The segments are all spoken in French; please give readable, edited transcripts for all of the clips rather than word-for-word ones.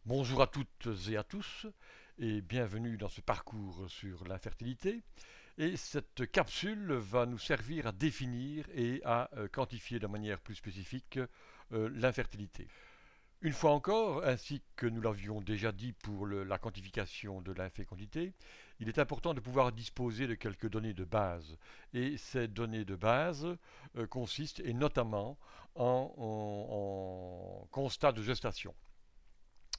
Bonjour à toutes et à tous et bienvenue dans ce parcours sur l'infertilité. Et cette capsule va nous servir à définir et à quantifier de manière plus spécifique l'infertilité. Une fois encore, ainsi que nous l'avions déjà dit pour la quantification de l'infécondité, il est important de pouvoir disposer de quelques données de base. Et ces données de base consistent et notamment en constat de gestation.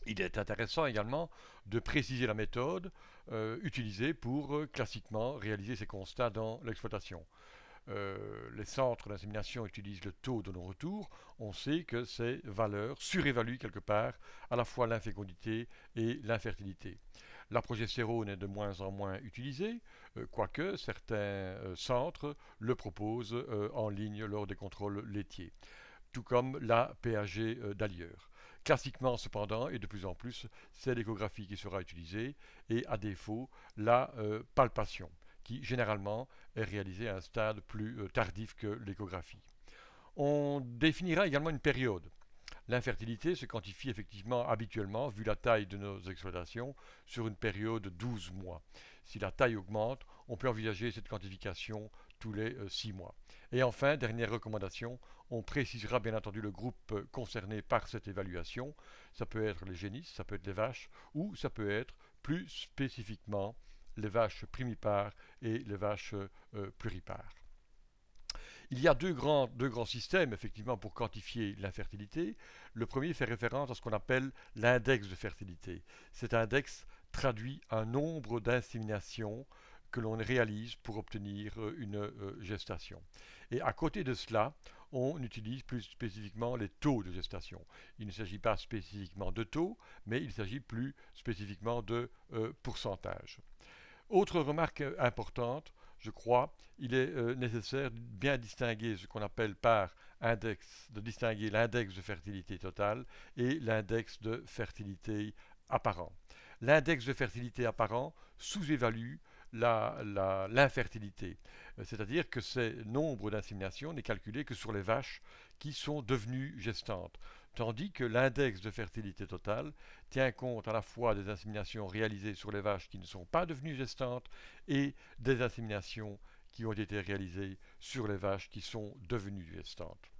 Il est intéressant également de préciser la méthode utilisée pour classiquement réaliser ces constats dans l'exploitation. Les centres d'insémination utilisent le taux de non-retour. On sait que ces valeurs surévaluent quelque part à la fois l'infécondité et l'infertilité. La progestérone est de moins en moins utilisée, quoique certains centres le proposent en ligne lors des contrôles laitiers, tout comme la PAG d'Alieur. Classiquement, cependant, et de plus en plus, c'est l'échographie qui sera utilisée, et à défaut, la palpation, qui généralement est réalisée à un stade plus tardif que l'échographie. On définira également une période. L'infertilité se quantifie effectivement habituellement, vu la taille de nos exploitations, sur une période de 12 mois. Si la taille augmente, on peut envisager cette quantification tous les 6 mois. Et enfin, dernière recommandation, on précisera bien entendu le groupe concerné par cette évaluation. Ça peut être les génisses, ça peut être les vaches, ou ça peut être plus spécifiquement les vaches primipares et les vaches pluripares. Il y a deux grands systèmes, effectivement, pour quantifier l'infertilité. Le premier fait référence à ce qu'on appelle l'index de fertilité. Cet index traduit un nombre d'inséminations que l'on réalise pour obtenir une gestation. Et à côté de cela, on utilise plus spécifiquement les taux de gestation. Il ne s'agit pas spécifiquement de taux, mais il s'agit plus spécifiquement de pourcentage. Autre remarque importante, je crois, il est nécessaire de bien distinguer ce qu'on appelle par index, de distinguer l'index de fertilité totale et l'index de fertilité apparent. L'index de fertilité apparent sous-évalue l'infertilité, c'est-à-dire que ce nombre d'inséminations n'est calculé que sur les vaches qui sont devenues gestantes, tandis que l'index de fertilité totale tient compte à la fois des inséminations réalisées sur les vaches qui ne sont pas devenues gestantes et des inséminations qui ont été réalisées sur les vaches qui sont devenues gestantes.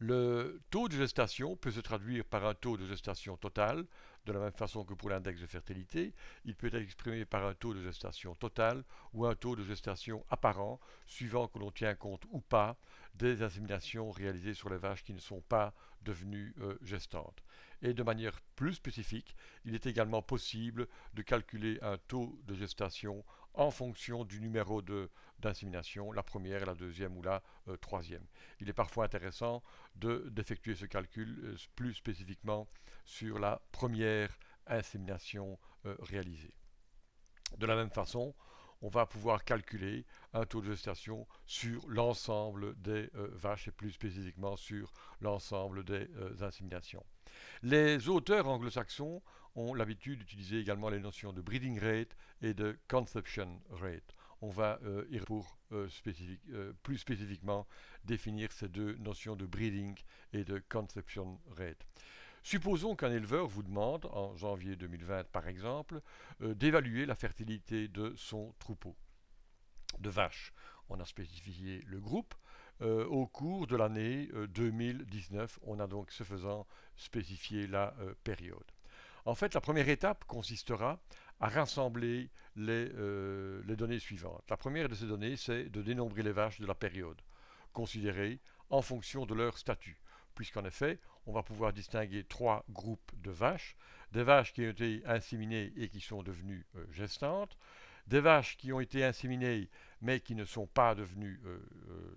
Le taux de gestation peut se traduire par un taux de gestation total, de la même façon que pour l'index de fertilité. Il peut être exprimé par un taux de gestation total ou un taux de gestation apparent, suivant que l'on tient compte ou pas des inséminations réalisées sur les vaches qui ne sont pas devenues gestantes. Et de manière plus spécifique, il est également possible de calculer un taux de gestation en fonction du numéro d'insémination, la première, la deuxième ou la troisième. Il est parfois intéressant d'effectuer ce calcul plus spécifiquement sur la première insémination réalisée. De la même façon, on va pouvoir calculer un taux de gestation sur l'ensemble des vaches et plus spécifiquement sur l'ensemble des inséminations. Les auteurs anglo-saxons ont l'habitude d'utiliser également les notions de breeding rate et de conception rate. On va plus spécifiquement définir ces deux notions de breeding et de conception rate. Supposons qu'un éleveur vous demande, en janvier 2020 par exemple, d'évaluer la fertilité de son troupeau de vaches. On a spécifié le groupe. Au cours de l'année 2019, on a donc ce faisant spécifié la période. En fait, la première étape consistera à rassembler les données suivantes. La première de ces données, c'est de dénombrer les vaches de la période, considérées en fonction de leur statut, puisqu'en effet, on va pouvoir distinguer trois groupes de vaches, des vaches qui ont été inséminées et qui sont devenues gestantes, des vaches qui ont été inséminées mais qui ne sont pas devenues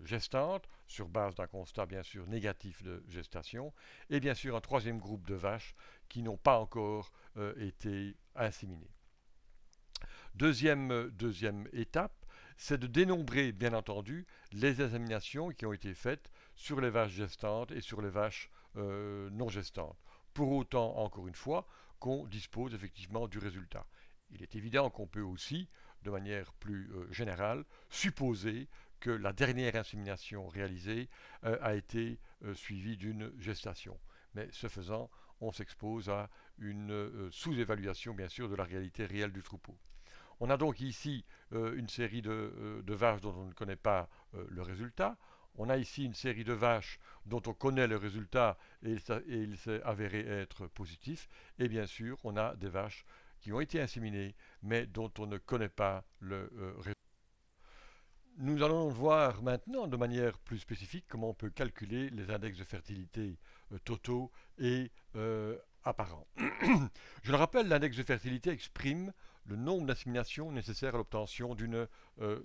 gestantes, sur base d'un constat bien sûr négatif de gestation, et bien sûr un troisième groupe de vaches qui n'ont pas encore été inséminées. Deuxième étape, c'est de dénombrer bien entendu les inséminations qui ont été faites sur les vaches gestantes et sur les vaches non gestantes. Pour autant, encore une fois, qu'on dispose effectivement du résultat. Il est évident qu'on peut aussi, de manière plus générale, supposer que la dernière insémination réalisée a été suivie d'une gestation. mais ce faisant, on s'expose à une sous-évaluation bien sûr de la réalité réelle du troupeau. On a donc ici une série de vaches dont on ne connaît pas le résultat. On a ici une série de vaches dont on connaît le résultat et il s'est avéré être positif. Et bien sûr, on a des vaches qui ont été inséminées mais dont on ne connaît pas le résultat. Nous allons voir maintenant de manière plus spécifique comment on peut calculer les index de fertilité totaux et apparents. Je le rappelle, l'index de fertilité exprime le nombre d'inséminations nécessaires à l'obtention d'une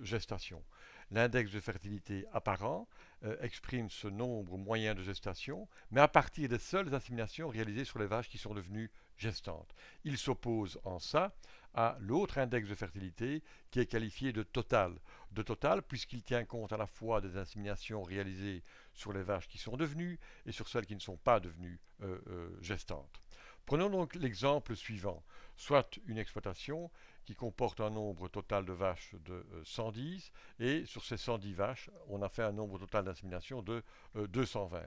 gestation. L'index de fertilité apparent exprime ce nombre moyen de gestation, mais à partir des seules inséminations réalisées sur les vaches qui sont devenues gestantes. Il s'oppose en ça à l'autre index de fertilité qui est qualifié de total. De total puisqu'il tient compte à la fois des inséminations réalisées sur les vaches qui sont devenues et sur celles qui ne sont pas devenues gestantes. Prenons donc l'exemple suivant, soit une exploitation qui comporte un nombre total de vaches de 110 et sur ces 110 vaches, on a fait un nombre total d'inséminations de 220.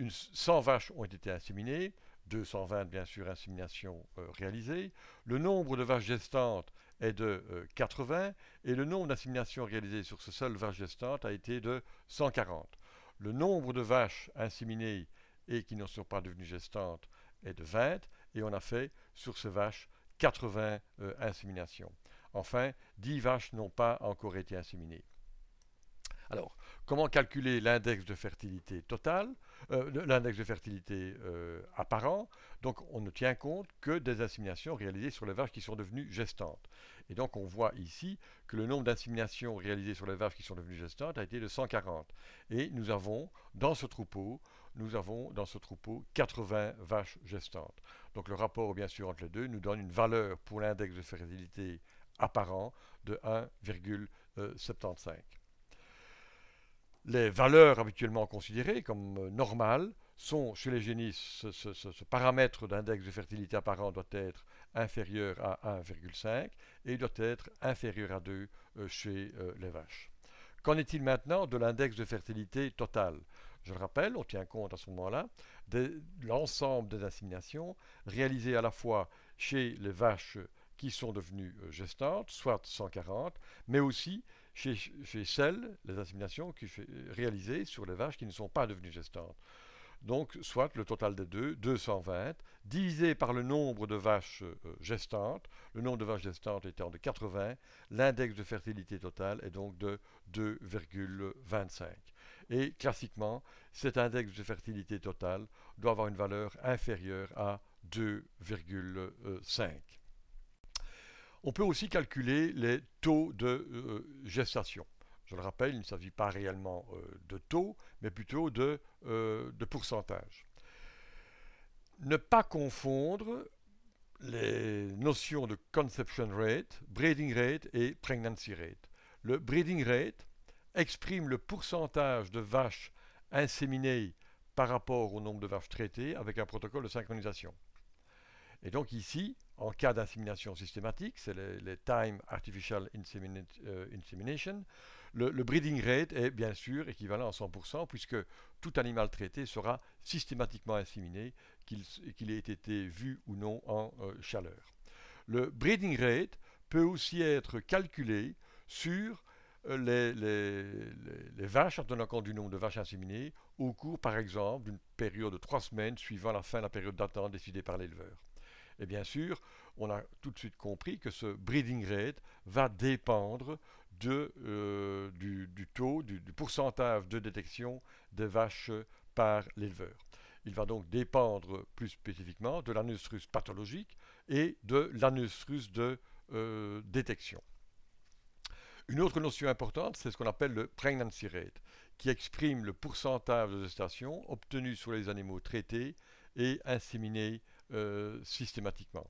100 vaches ont été inséminées, 220 bien sûr inséminations réalisées. Le nombre de vaches gestantes est de 80 et le nombre d'inséminations réalisées sur ce seul vache gestante a été de 140. Le nombre de vaches inséminées et qui ne sont pas devenues gestantes est de 20 et on a fait sur ces vaches 80 inséminations. Enfin, 10 vaches n'ont pas encore été inséminées. Alors, comment calculer l'index de fertilité total, l'index de fertilité apparent? Donc, on ne tient compte que des inséminations réalisées sur les vaches qui sont devenues gestantes. Et donc, on voit ici que le nombre d'inséminations réalisées sur les vaches qui sont devenues gestantes a été de 140. Et nous avons dans ce troupeau 80 vaches gestantes. Donc, le rapport, bien sûr, entre les deux nous donne une valeur pour l'index de fertilité apparent de 1,75. Les valeurs habituellement considérées comme normales sont chez les génisses, ce paramètre d'index de fertilité apparent doit être inférieur à 1,5 et il doit être inférieur à 2 chez les vaches. Qu'en est-il maintenant de l'index de fertilité total? Je le rappelle, on tient compte à ce moment-là de l'ensemble des inséminations réalisées à la fois chez les vaches qui sont devenues gestantes, soit 140, mais aussi chez celles, les inséminations réalisées sur les vaches qui ne sont pas devenues gestantes. Donc, soit le total des deux, 220, divisé par le nombre de vaches gestantes, le nombre de vaches gestantes étant de 80, l'index de fertilité totale est donc de 2,25. Et classiquement, cet index de fertilité totale doit avoir une valeur inférieure à 2,5. On peut aussi calculer les taux de gestation. Je le rappelle, il ne s'agit pas réellement de taux, mais plutôt de pourcentage. Ne pas confondre les notions de conception rate, breeding rate et pregnancy rate. Le breeding rate exprime le pourcentage de vaches inséminées par rapport au nombre de vaches traitées avec un protocole de synchronisation. Et donc ici, en cas d'insémination systématique, c'est les Time Artificial Insemination, le breeding rate est bien sûr équivalent à 100% puisque tout animal traité sera systématiquement inséminé, qu'il ait été vu ou non en chaleur. Le breeding rate peut aussi être calculé sur les vaches en tenant compte du nombre de vaches inséminées au cours par exemple d'une période de 3 semaines suivant la fin de la période d'attente décidée par l'éleveur. Et bien sûr, on a tout de suite compris que ce breeding rate va dépendre du taux, du pourcentage de détection des vaches par l'éleveur. Il va donc dépendre plus spécifiquement de l'anustrus pathologique et de l'anustrus de détection. Une autre notion importante, c'est ce qu'on appelle le pregnancy rate, qui exprime le pourcentage de gestation obtenu sur les animaux traités et inséminés systématiquement.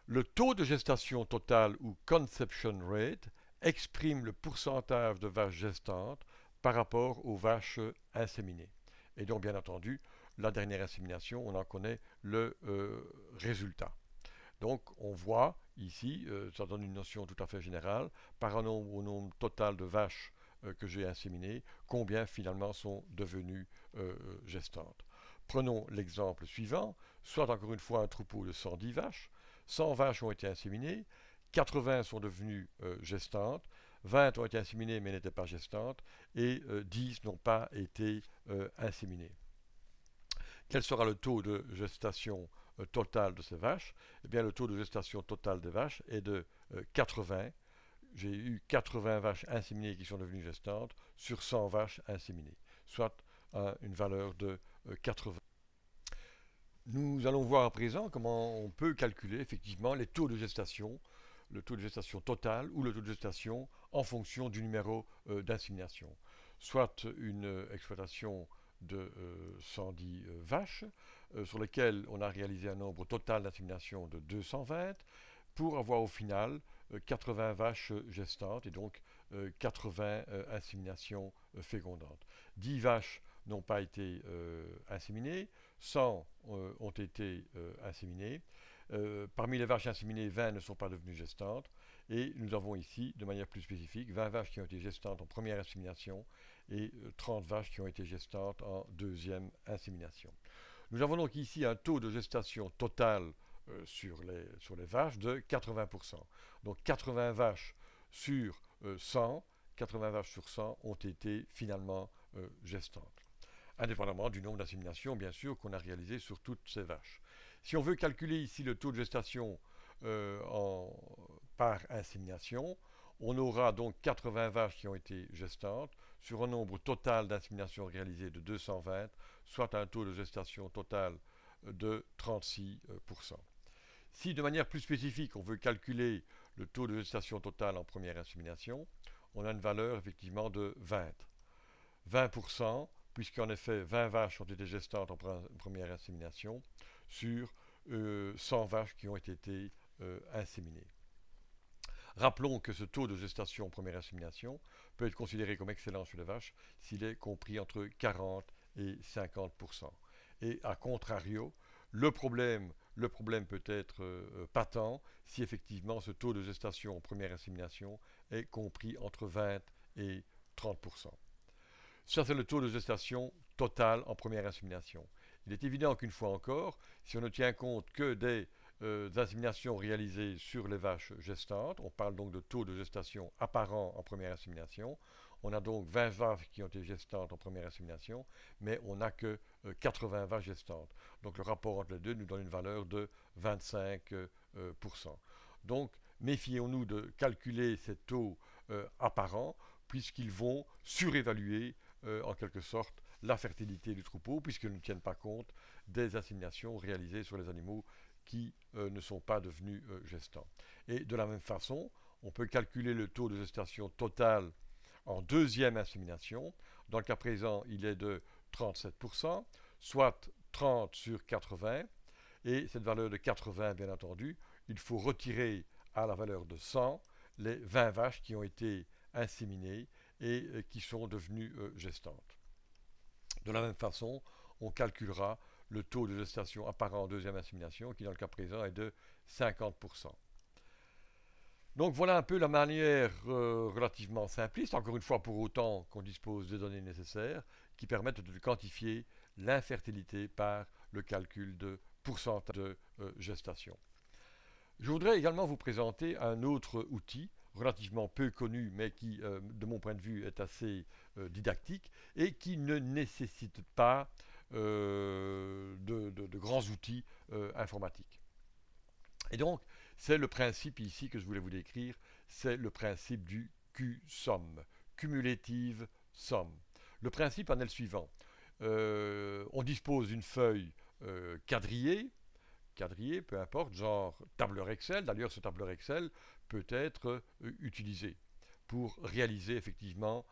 Le taux de gestation totale ou conception rate exprime le pourcentage de vaches gestantes par rapport aux vaches inséminées. Et donc, bien entendu, la dernière insémination, on en connaît le résultat. Donc, on voit ici, ça donne une notion tout à fait générale, par un au nombre total de vaches que j'ai inséminées, combien finalement sont devenues gestantes. Prenons l'exemple suivant, soit encore une fois un troupeau de 110 vaches, 100 vaches ont été inséminées, 80 sont devenues gestantes, 20 ont été inséminées mais n'étaient pas gestantes, et 10 n'ont pas été inséminées. Quel sera le taux de gestation total de ces vaches? Eh bien, le taux de gestation total des vaches est de 80. J'ai eu 80 vaches inséminées qui sont devenues gestantes sur 100 vaches inséminées, soit une valeur de 80. Nous allons voir à présent comment on peut calculer effectivement les taux de gestation, le taux de gestation total ou le taux de gestation en fonction du numéro d'insémination. Soit une exploitation de 110 vaches sur lesquelles on a réalisé un nombre total d'insémination de 220 pour avoir au final 80 vaches gestantes et donc 80 inséminations fécondantes. 10 vaches n'ont pas été inséminées, 100 ont été inséminées. Parmi les vaches inséminées, 20 ne sont pas devenues gestantes. Et nous avons ici, de manière plus spécifique, 20 vaches qui ont été gestantes en première insémination et 30 vaches qui ont été gestantes en deuxième insémination. Nous avons donc ici un taux de gestation total sur les vaches de 80%. Donc 80 vaches sur 100, 80 vaches sur 100 ont été finalement gestantes, indépendamment du nombre d'inséminations, bien sûr, qu'on a réalisé sur toutes ces vaches. Si on veut calculer ici le taux de gestation par insémination, on aura donc 80 vaches qui ont été gestantes sur un nombre total d'inséminations réalisées de 220, soit un taux de gestation total de 36%. Si de manière plus spécifique, on veut calculer le taux de gestation totale en première insémination, on a une valeur effectivement de 20. 20%, puisqu'en effet 20 vaches ont été gestantes en première insémination sur 100 vaches qui ont été inséminées. Rappelons que ce taux de gestation en première insémination peut être considéré comme excellent chez les vaches s'il est compris entre 40 et 50%. Et à contrario, le problème peut être patent si effectivement ce taux de gestation en première insémination est compris entre 20 et 30%. Ça, c'est le taux de gestation total en première insémination. Il est évident qu'une fois encore, si on ne tient compte que des inséminations réalisées sur les vaches gestantes, on parle donc de taux de gestation apparent en première insémination, on a donc 20 vaches qui ont été gestantes en première insémination, mais on n'a que 80 vaches gestantes. Donc le rapport entre les deux nous donne une valeur de 25%. Donc méfions-nous de calculer ces taux apparents, puisqu'ils vont surévaluer en quelque sorte la fertilité du troupeau, puisqu'ils ne tiennent pas compte des inséminations réalisées sur les animaux qui ne sont pas devenus gestants. Et de la même façon, on peut calculer le taux de gestation totale en deuxième insémination. Dans le cas présent, il est de 37%, soit 30 sur 80. Et cette valeur de 80, bien entendu, il faut retirer à la valeur de 100 les 20 vaches qui ont été inséminées et qui sont devenues gestantes. De la même façon, on calculera le taux de gestation apparent en deuxième insémination, qui dans le cas présent est de 50%. Donc voilà un peu la manière relativement simpliste, encore une fois pour autant qu'on dispose des données nécessaires, qui permettent de quantifier l'infertilité par le calcul de pourcentage de gestation. Je voudrais également vous présenter un autre outil relativement peu connu, mais qui, de mon point de vue, est assez didactique et qui ne nécessite pas de grands outils informatiques. Et donc, c'est le principe ici que je voulais vous décrire, c'est le principe du Q-SUM, Cumulative Sum. Le principe en est le suivant. On dispose d'une feuille quadrillée, peu importe, genre tableur Excel. D'ailleurs, ce tableur Excel peut être utilisé pour réaliser effectivement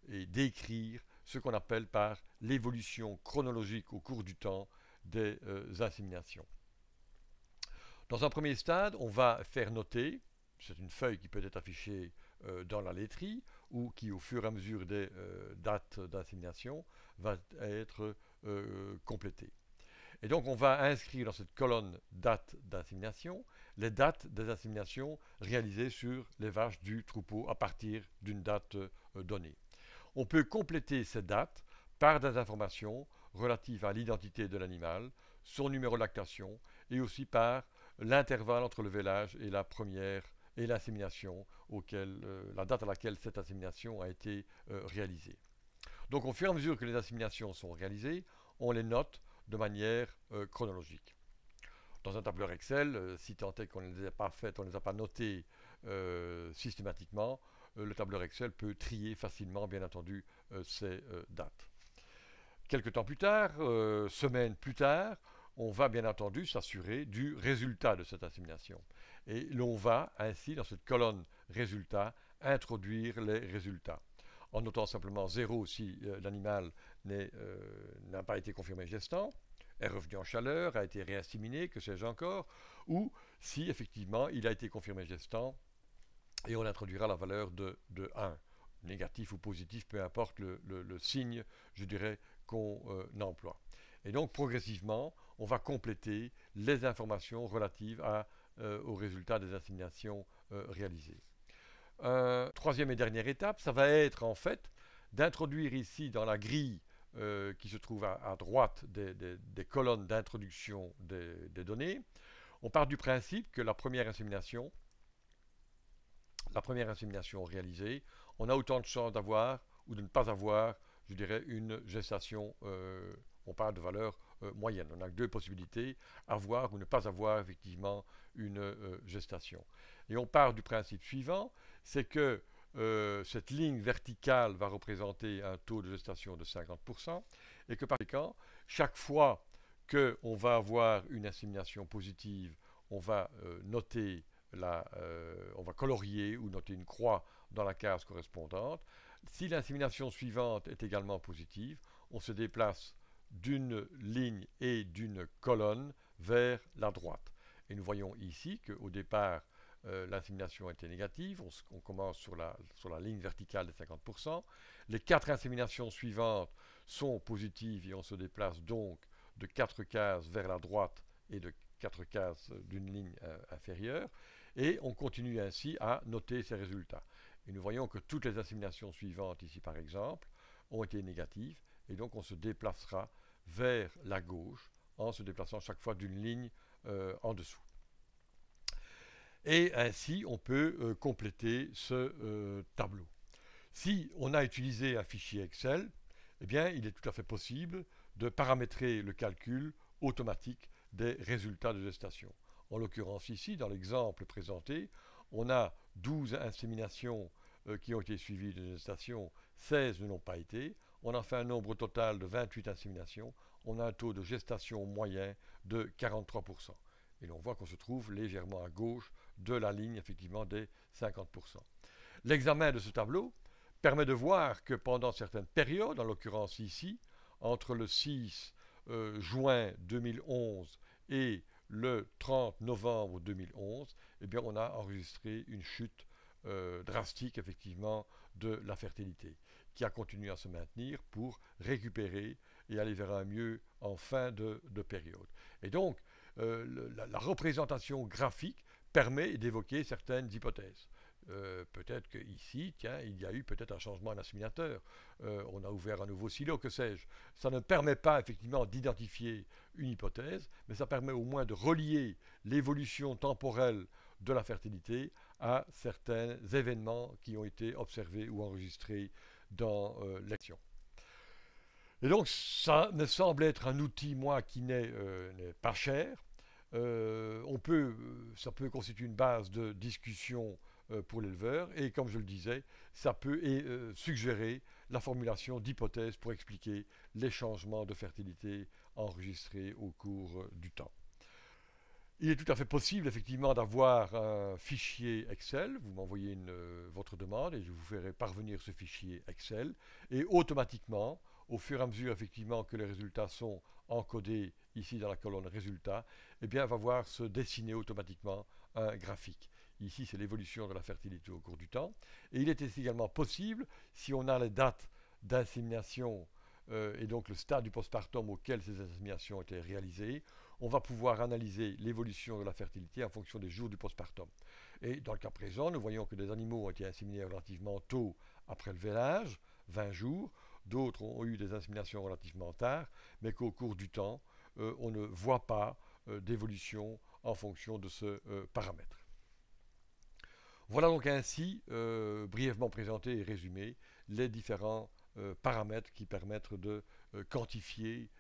et décrire ce qu'on appelle par l'évolution chronologique au cours du temps des inséminations. Dans un premier stade, on va faire noter, c'est une feuille qui peut être affichée dans la laiterie ou qui, au fur et à mesure des dates d'insémination, va être complétée. Et donc on va inscrire dans cette colonne date d'insémination les dates des inséminations réalisées sur les vaches du troupeau à partir d'une date donnée. On peut compléter ces dates par des informations relatives à l'identité de l'animal, son numéro de lactation, et aussi par l'intervalle entre le vélage et la première et l'insémination, la date à laquelle cette insémination a été réalisée. Donc au fur et à mesure que les inséminations sont réalisées, on les note de manière chronologique. Dans un tableur Excel, si tant est qu'on ne les a pas faites, on ne les a pas notées systématiquement, le tableur Excel peut trier facilement, bien entendu, ces dates. Quelques temps plus tard, semaines plus tard, on va bien entendu s'assurer du résultat de cette insémination. Et l'on va ainsi, dans cette colonne résultats, introduire les résultats. En notant simplement 0 si l'animal n'a pas été confirmé gestant, est revenu en chaleur, a été réinséminé, que sais-je encore, ou si effectivement il a été confirmé gestant, et on introduira la valeur de 1. Négatif ou positif, peu importe le signe, je dirais, qu'on emploie. Et donc progressivement, on va compléter les informations relatives aux résultats des inséminations réalisées. Troisième et dernière étape, ça va être en fait d'introduire ici dans la grille qui se trouve à droite des colonnes d'introduction des données. On part du principe que la première insémination réalisée, on a autant de chances d'avoir ou de ne pas avoir, je dirais, une gestation, on parle de valeur moyenne. On a deux possibilités, avoir ou ne pas avoir effectivement une gestation. Et on part du principe suivant, c'est que cette ligne verticale va représenter un taux de gestation de 50% et que par conséquent, chaque fois qu'on va avoir une insémination positive, on va noter on va colorier ou noter une croix dans la case correspondante. Si l'insémination suivante est également positive, on se déplace d'une ligne et d'une colonne vers la droite. Et nous voyons ici qu'au départ, l'insémination était négative, on commence sur la ligne verticale de 50%. Les 4 inséminations suivantes sont positives et on se déplace donc de 4 cases vers la droite et de 4 cases d'une ligne inférieure. Et on continue ainsi à noter ces résultats. Et nous voyons que toutes les inséminations suivantes, ici par exemple, ont été négatives, et donc on se déplacera vers la gauche en se déplaçant chaque fois d'une ligne en dessous. Et ainsi, on peut compléter ce tableau. Si on a utilisé un fichier Excel, eh bien, il est tout à fait possible de paramétrer le calcul automatique des résultats de gestation. En l'occurrence ici, dans l'exemple présenté, on a 12 inséminations qui ont été suivies de gestation, 16 ne l'ont pas été. On a fait un nombre total de 28 inséminations. On a un taux de gestation moyen de 43%. Et l'on voit qu'on se trouve légèrement à gauche de la ligne effectivement des 50%. L'examen de ce tableau permet de voir que pendant certaines périodes, en l'occurrence ici, entre le 6 juin 2011 et le 30 novembre 2011, eh bien, on a enregistré une chute drastique effectivement de la fertilité qui a continué à se maintenir pour récupérer et aller vers un mieux en fin de période. Et donc, la représentation graphique permet d'évoquer certaines hypothèses. Peut-être qu'ici, tiens, il y a eu peut-être un changement d'inséminateur, on a ouvert un nouveau silo, que sais-je. Ça ne permet pas effectivement d'identifier une hypothèse, mais ça permet au moins de relier l'évolution temporelle de la fertilité à certains événements qui ont été observés ou enregistrés dans l'action. Et donc, ça me semble être un outil, moi, qui n'est pas cher. Ça peut constituer une base de discussion pour l'éleveur, et comme je le disais, ça peut suggérer la formulation d'hypothèses pour expliquer les changements de fertilité enregistrés au cours du temps. Il est tout à fait possible effectivement d'avoir un fichier Excel, vous m'envoyez votre demande et je vous ferai parvenir ce fichier Excel, et automatiquement, au fur et à mesure effectivement que les résultats sont encodés ici dans la colonne résultats, eh bien va voir se dessiner automatiquement un graphique. Ici, c'est l'évolution de la fertilité au cours du temps. Et il est également possible, si on a les dates d'insémination et donc le stade du postpartum auquel ces inséminations ont été réalisées, on va pouvoir analyser l'évolution de la fertilité en fonction des jours du postpartum. Et dans le cas présent, nous voyons que des animaux ont été inséminés relativement tôt après le vélage, 20 jours, d'autres ont eu des inséminations relativement tard, mais qu'au cours du temps, on ne voit pas d'évolution en fonction de ce paramètre. Voilà donc ainsi, brièvement présenté et résumé, les différents paramètres qui permettent de quantifier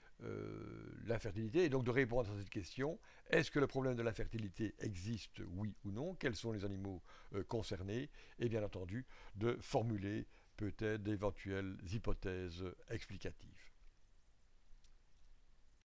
l'infertilité et donc de répondre à cette question, est-ce que le problème de l'infertilité existe, oui ou non, quels sont les animaux concernés, et bien entendu de formuler peut-être d'éventuelles hypothèses explicatives.